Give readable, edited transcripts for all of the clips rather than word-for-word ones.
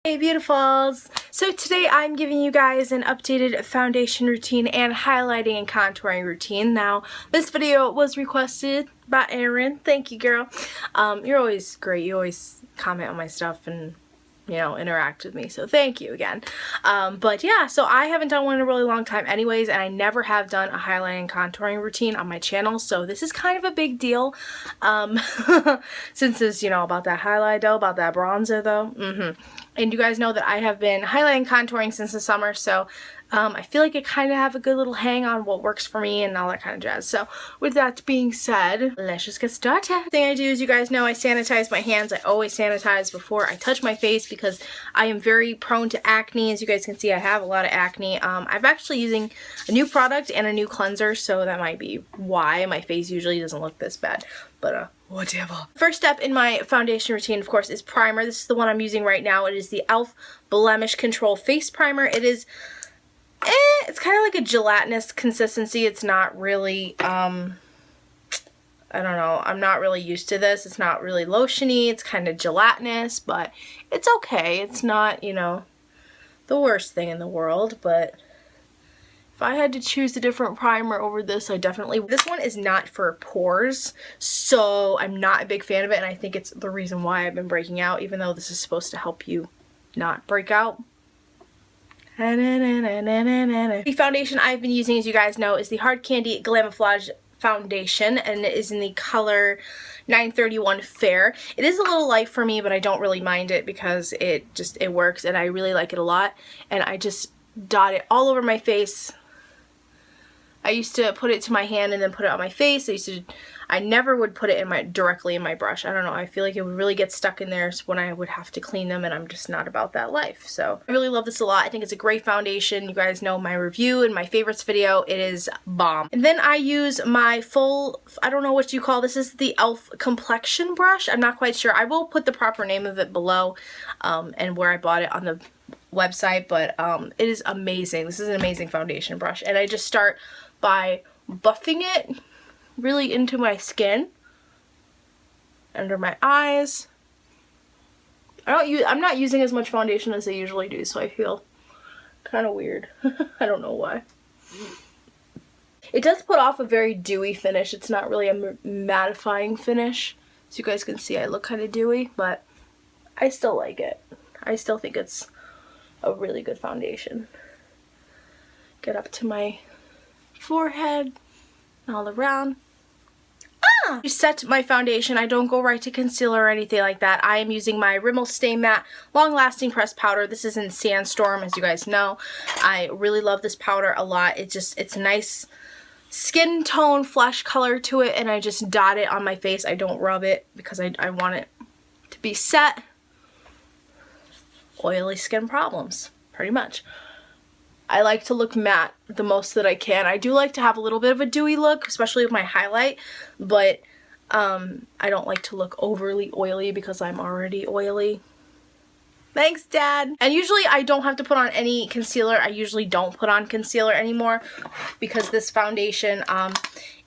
Hey beautifuls! So today I'm giving you guys an updated foundation routine and highlighting and contouring routine. Now this video was requested by Erin. Thank you, girl. You're always great. You always comment on my stuff and interact with me, so thank you again. But yeah, so I haven't done one in a really long time anyways, and I never have done a highlighting and contouring routine on my channel, so this is kind of a big deal, since it's, about that highlight though, about that bronzer though. And you guys know that I have been highlighting and contouring since the summer, so I feel like I kind of have a good little hang on what works for me and all that kind of jazz. So with that being said, let's just get started. The thing I do is, you guys know, I sanitize my hands. I always sanitize before I touch my face because I am very prone to acne. As you guys can see, I have a lot of acne. I'm actually using a new product and a new cleanser, so that might be why my face usually doesn't look this bad. But whatever. First step in my foundation routine, of course, is primer. This is the one I'm using right now. It is the e.l.f. Blemish Control Face Primer. It is it's kind of like a gelatinous consistency. It's not really, I don't know, I'm not really used to this. It's not really lotiony. It's kind of gelatinous, but it's okay. It's not, the worst thing in the world, but if I had to choose a different primer over this, I definitely... This one is not for pores, so I'm not a big fan of it, and I think it's the reason why I've been breaking out, even though this is supposed to help you not break out. The foundation I've been using, as you guys know, is the Hard Candy Glamoflauge foundation, and it is in the color 931 Fair. It is a little light for me, but I don't really mind it because it works, and I really like it a lot. And I just dot it all over my face. I used to put it to my hand and then put it on my face. I never would put it directly in my brush. I don't know, I feel like it would really get stuck in there when I would have to clean them, and I'm just not about that life. So I really love this a lot. I think it's a great foundation. You guys know my review and my favorites video. It is bomb. And then I use my full, I don't know what you call this, is the e.l.f. complexion brush. I'm not quite sure. I will put the proper name of it below and where I bought it on the website, but it is amazing. This is an amazing foundation brush, and I just start by buffing it really into my skin, under my eyes. I'm not using as much foundation as I usually do, so I feel kind of weird. I don't know why. It does put off a very dewy finish. It's not really a mattifying finish. As you guys can see, I look kind of dewy, but I still like it. I still think it's a really good foundation. Get up to my forehead, all around. To set my foundation, I don't go right to concealer or anything like that. I am using my Rimmel Stay Matte Long Lasting Pressed Powder. This is in Sandstorm, as you guys know. I really love this powder a lot. It's a nice skin tone, flesh color to it, and I just dot it on my face. I don't rub it because I want it to be set. Oily skin problems, pretty much. I like to look matte the most that I can. I do like to have a little bit of a dewy look, especially with my highlight, but I don't like to look overly oily because I'm already oily. Thanks, Dad. And usually I don't have to put on any concealer. I usually don't put on concealer anymore because this foundation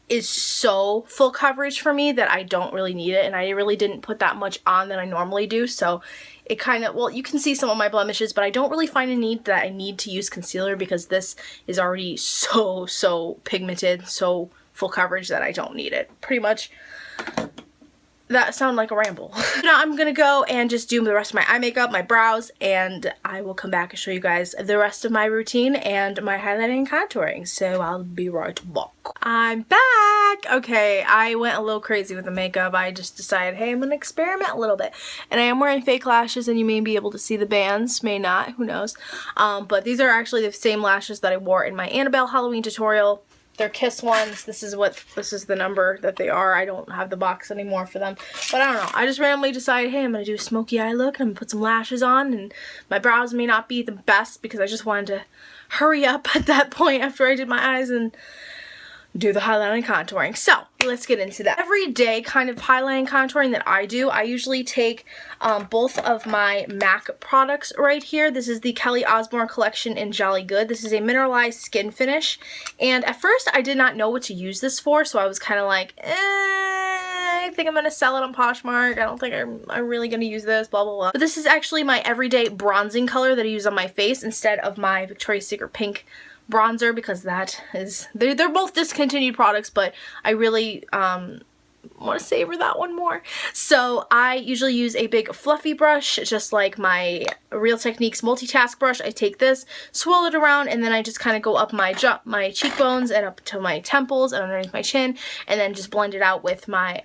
is so full coverage for me that I don't really need it, and I really didn't put that much on than I normally do, so it kind of, well, you can see some of my blemishes, but I don't really find a need that I need to use concealer because this is already so pigmented, so full coverage that I don't need it. Pretty much, that sounded like a ramble. Now I'm gonna go and just do the rest of my eye makeup, my brows, and I will come back and show you guys the rest of my routine and my highlighting and contouring. So I'll be right back. I'm back! Okay, I went a little crazy with the makeup. I just decided, hey, I'm gonna experiment a little bit. And I am wearing fake lashes, and you may be able to see the bands, may not, who knows. But these are actually the same lashes that I wore in my Annabelle Halloween tutorial. They're Kiss ones. This is the number that they are. I don't have the box anymore for them. But I don't know. I just randomly decided, hey, I'm going to do a smoky eye look. I'm going to put some lashes on. And my brows may not be the best because I just wanted to hurry up at that point after I did my eyes and do the highlighting and contouring. So let's get into that. Everyday kind of highlighting and contouring that I do, I usually take both of my MAC products right here. This is the Kelly Osbourne collection in Jolly Good. This is a mineralized skin finish, and at first I did not know what to use this for, so I was kind of like, I think I'm going to sell it on Poshmark. I don't think I'm really going to use this, blah, blah, blah. But this is actually my everyday bronzing color that I use on my face instead of my Victoria's Secret pink bronzer, because that is, they're both discontinued products, but I really want to savor that one more. So I usually use a big fluffy brush, just like my Real Techniques multitask brush. I take this, swirl it around, and then I just kind of go up my cheekbones and up to my temples and underneath my chin, and then just blend it out with my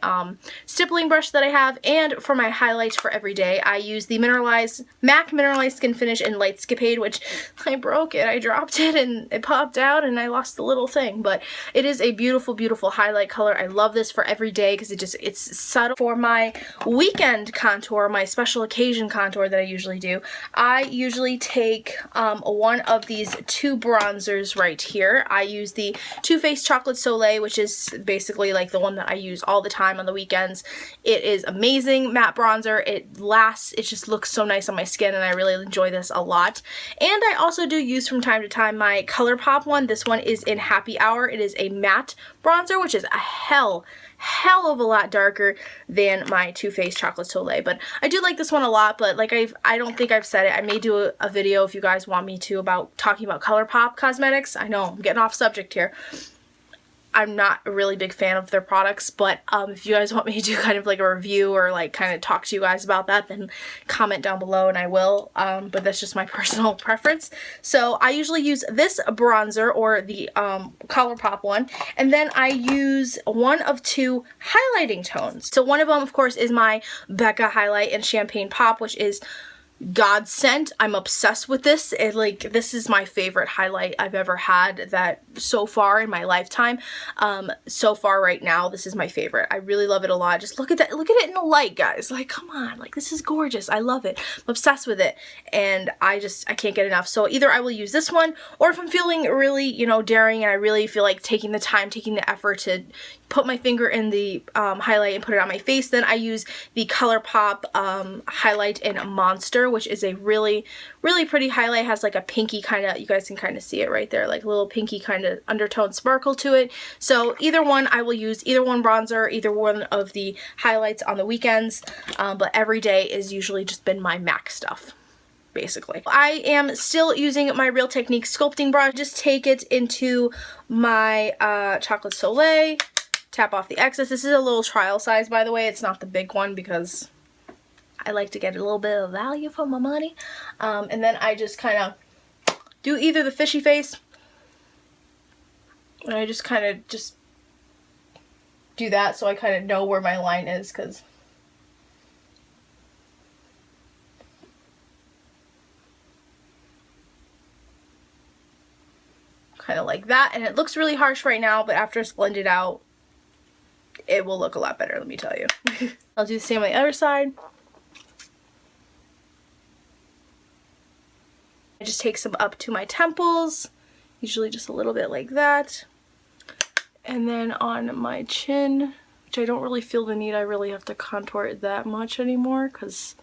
stippling brush that I have. And for my highlights for every day, I use the MAC Mineralized Skin Finish in Light Skipade, which I broke it. I dropped it and it popped out and I lost the little thing. But it is a beautiful, beautiful highlight color. I love this for every day because it's subtle. For my weekend contour, my special occasion contour that I usually do, I usually take one of these two bronzers right here. I use the Too Faced Chocolate Soleil, which is basically like the one that I use all the time on the weekends. It is amazing matte bronzer. It lasts. It just looks so nice on my skin, and I really enjoy this a lot. And I also do use from time to time my ColourPop one. This one is in Happy Hour. It is a matte bronzer, which is a hell of a lot darker than my Too Faced Chocolate Soleil, but I do like this one a lot. But like I don't think I've said it, I may do a video if you guys want me to about talking about ColourPop cosmetics. I know I'm getting off subject here. I'm not a really big fan of their products, but if you guys want me to do kind of like a review or like kind of talk to you guys about that, then comment down below and I will, but that's just my personal preference. So I usually use this bronzer, or the ColourPop one, and then I use one of two highlighting tones. So one of them, of course, is my Becca Highlight in Champagne Pop, which is godsend. I'm obsessed with this. This is my favorite highlight I've ever had that so far in my lifetime. So far right now, this is my favorite. I really love it a lot. Just look at that. Look at it in the light, guys. Like, come on. Like, this is gorgeous. I love it. I'm obsessed with it. And I can't get enough. So either I will use this one, or if I'm feeling really, you know, daring and I really feel like taking the time, taking the effort to put my finger in the highlight and put it on my face, then I use the ColourPop highlight in Monster, which is a really, really pretty highlight. It has like a pinky kind of, you guys can kind of see it right there, like a little pinky kind of undertone sparkle to it. So either one, I will use either one bronzer, either one of the highlights on the weekends, but every day is usually just been my MAC stuff, basically. I am still using my Real Techniques sculpting brush. Just take it into my Chocolate Soleil, tap off the excess. This is a little trial size, by the way. It's not the big one because I like to get a little bit of value for my money. And then I just kind of do either the fishy face, and I just kind of just do that so I kind of know where my line is, because kind of like that. And it looks really harsh right now, but after it's blended out, it will look a lot better, let me tell you. I'll do the same on the other side. I just take some up to my temples, usually just a little bit like that. And then on my chin, which I don't really feel the need, I really have to contour it that much anymore because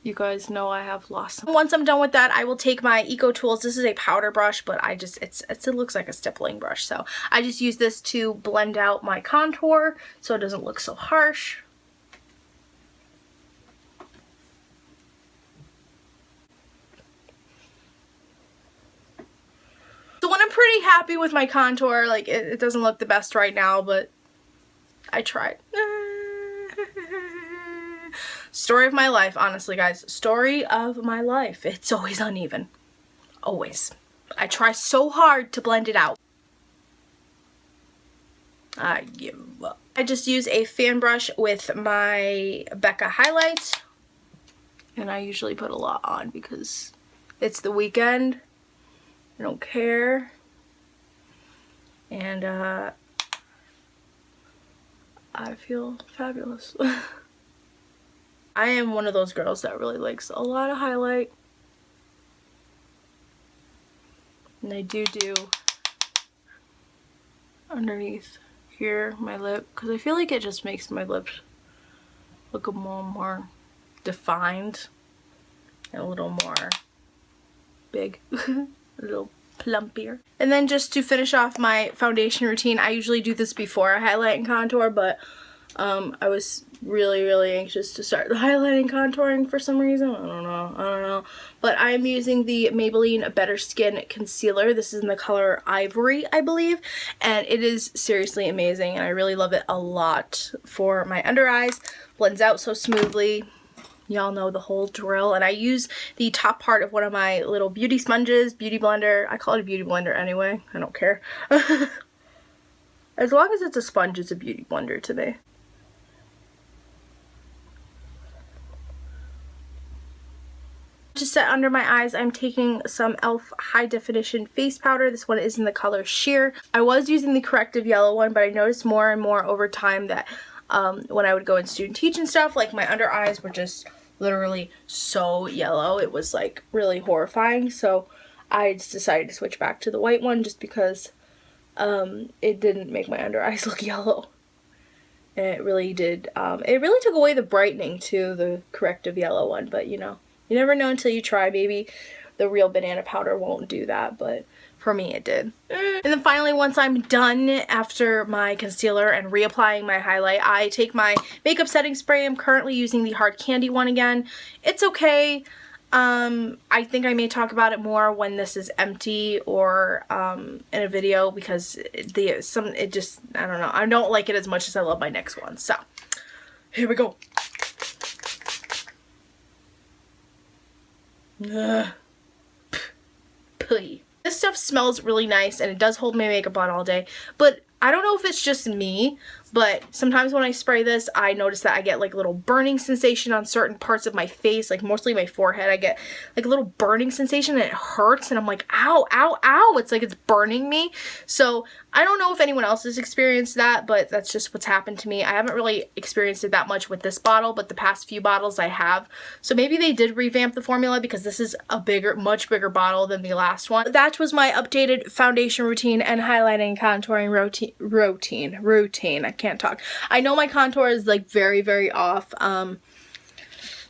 you guys know I have lost. Once I'm done with that, I will take my Eco Tools. This is a powder brush, but it looks like a stippling brush. So I just use this to blend out my contour so it doesn't look so harsh. So when I'm pretty happy with my contour, like it doesn't look the best right now, but I tried. Story of my life, honestly, guys. Story of my life. It's always uneven. Always. I try so hard to blend it out. I give up. I just use a fan brush with my Becca highlight. And I usually put a lot on because it's the weekend. I don't care. And I feel fabulous. I am one of those girls that really likes a lot of highlight. And I do underneath here, my lip, because I feel like it just makes my lips look a little more defined and a little more big, a little plumpier. And then just to finish off my foundation routine, I usually do this before I highlight and contour, but I was really anxious to start the highlighting contouring for some reason. I don't know. But I'm using the Maybelline Better Skin Concealer. This is in the color Ivory, I believe. And it is seriously amazing. And I really love it a lot for my under eyes. Blends out so smoothly. Y'all know the whole drill. And I use the top part of one of my little beauty sponges, beauty blender. I call it a beauty blender anyway. I don't care. As long as it's a sponge, it's a beauty blender to me. To set under my eyes, I'm taking some e.l.f. High Definition Face Powder. This one is in the color Sheer. I was using the corrective yellow one, but I noticed more and more over time that when I would go and student teach and stuff, like my under eyes were just literally so yellow. It was like really horrifying. So I just decided to switch back to the white one just because it didn't make my under eyes look yellow. And it really did. It really took away the brightening to the corrective yellow one, but you know. You never know until you try. Maybe the real banana powder won't do that, but for me it did. And then finally, once I'm done after my concealer and reapplying my highlight, I take my makeup setting spray. I'm currently using the Hard Candy one again. It's okay. I think I may talk about it more when this is empty or in a video because it just, I don't know. I don't like it as much as I love my next one. So, here we go. This stuff smells really nice and it does hold my makeup on all day, but I don't know if it's just me, but sometimes when I spray this, I notice that I get like a little burning sensation on certain parts of my face, like mostly my forehead. I get like a little burning sensation and it hurts and I'm like, ow, ow, ow. It's like it's burning me. So I don't know if anyone else has experienced that, but that's just what's happened to me. I haven't really experienced it that much with this bottle, but the past few bottles I have. So maybe they did revamp the formula because this is a bigger, much bigger bottle than the last one. That was my updated foundation routine and highlighting contouring routine. I can't talk. I know my contour is like very off.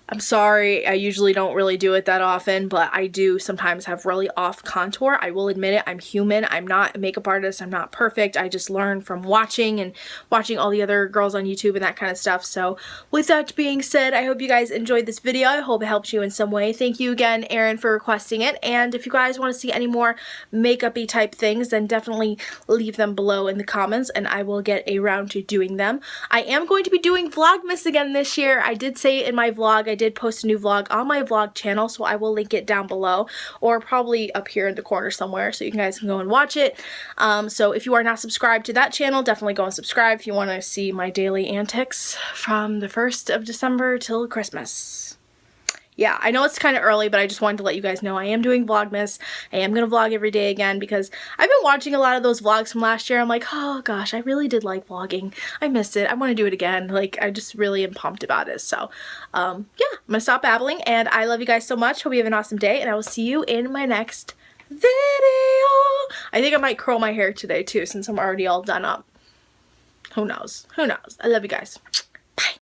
I'm sorry, I usually don't really do it that often, but I do sometimes have really off contour. I will admit it, I'm human. I'm not a makeup artist. I'm not perfect. I just learn from watching and watching all the other girls on YouTube and that kind of stuff. So with that being said, I hope you guys enjoyed this video. I hope it helped you in some way. Thank you again, Erin, for requesting it. And if you guys want to see any more makeup-y type things, then definitely leave them below in the comments and I will get around to doing them. I am going to be doing Vlogmas again this year. I did say in my vlog, I did post a new vlog on my vlog channel, so I will link it down below or probably up here in the corner somewhere so you guys can go and watch it. So if you are not subscribed to that channel, definitely go and subscribe if you want to see my daily antics from the 1st of December till Christmas. Yeah, I know it's kind of early, but I just wanted to let you guys know I am doing Vlogmas. I am going to vlog every day again because I've been watching a lot of those vlogs from last year. I'm like, oh gosh, I really did like vlogging. I missed it. I want to do it again. Like, I just really am pumped about it. So, yeah, I'm going to stop babbling and I love you guys so much. Hope you have an awesome day and I will see you in my next video. I think I might curl my hair today too since I'm already all done up. Who knows? Who knows? I love you guys.